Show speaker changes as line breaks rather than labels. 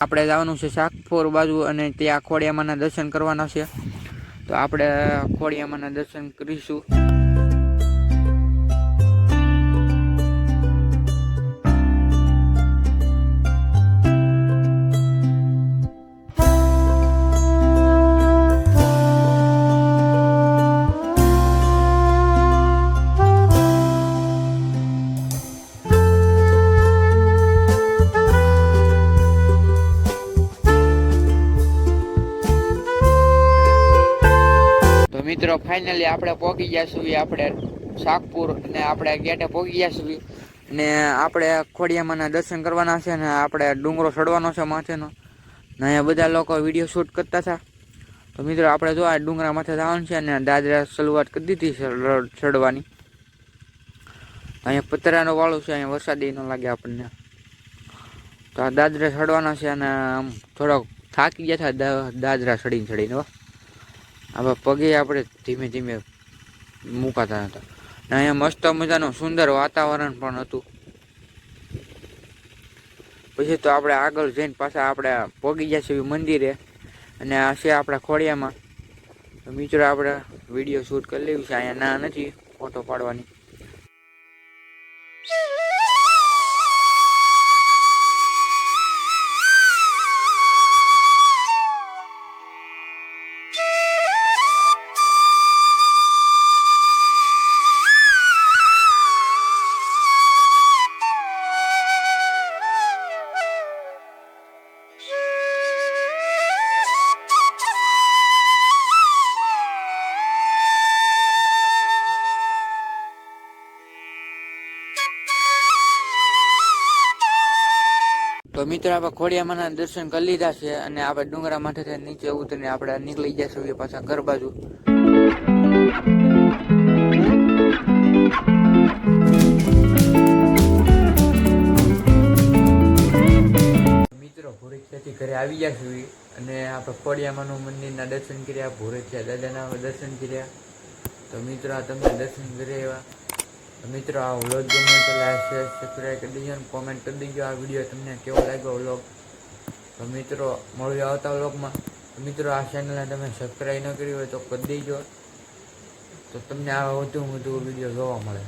આપણે જવાનું છે શાકપોર બાજુ અને ત્યાં ખોડિયામાના દર્શન કરવાના છે. તો આપણે ખોડિયામાના દર્શન કરીશું. મિત્રો ફાઇનલી આપણે પહોંચી ગયા છીએ આપણે શાકપુર અને આપણે ગેટે પહોંચી ગયા છીએ ને આપણે ખોડિયામાના દર્શન કરવાના છે ને આપણે ડુંગરો ચડવાનો છે માથેનો ને અહીંયા બધા લોકો વિડીયો શૂટ કરતા હતા. તો મિત્રો આપણે જો આ ડુંગરા માથે જવાનું છે અને દાદરા શરૂઆત કરી દીધી છે ચડવાની. અહીંયા પતરાનો વાળું છે, અહીંયા વરસાદી ન લાગે આપણને. તો આ દાદરા ચડવાના છે અને આમ થોડોક થાકી ગયા હતા દાદરા ચડીને હવે પગે આપણે ધીમે ધીમે મુકાતા હતા. ને અહીંયા મસ્ત મજાનું સુંદર વાતાવરણ પણ હતું. પછી તો આપણે આગળ જઈને પાછા આપણે પગી ગયા છીએ મંદિરે અને આ છે આપણા ખોડિયામાં. તો મિત્રો આપણે વિડીયો શૂટ કરી લેવી છે, અહીંયા ના નથી ફોટો પાડવાની. તો મિત્રો આપણે ખોડિયામાના દર્શન કરી લીધા છે અને આપણે ડુંગરા માથે નીચે ઉતરીને આપણે નીકળી ગયા છીએ પાછા ઘર બાજુ. મિત્રો ભોરેથી ઘરે આવી ગયા છીએ અને આપણે ખોડિયામાનું મંદિરના દર્શન કર્યા, ભોરેથી દાદાના દર્શન કર્યા. તો મિત્રો આ તમને દર્શન કરી આવ્યા. મિત્રો આ વ્લોગ ગમે તો લાઈક શેર સબસ્ક્રાઈબ કરી દેજો અને કોમેન્ટ કરી દેજો આ વિડીયો તમને કેવો લાગ્યો વ્લોગ. તો મિત્રો મળીએ આવતા વ્લોગમાં. મિત્રો આ ચેનલને તમે સબસ્ક્રાઈબ ન કરી હોય તો કરી દેજો, તો તમને આ વધુ વિડીયો જોવા મળે.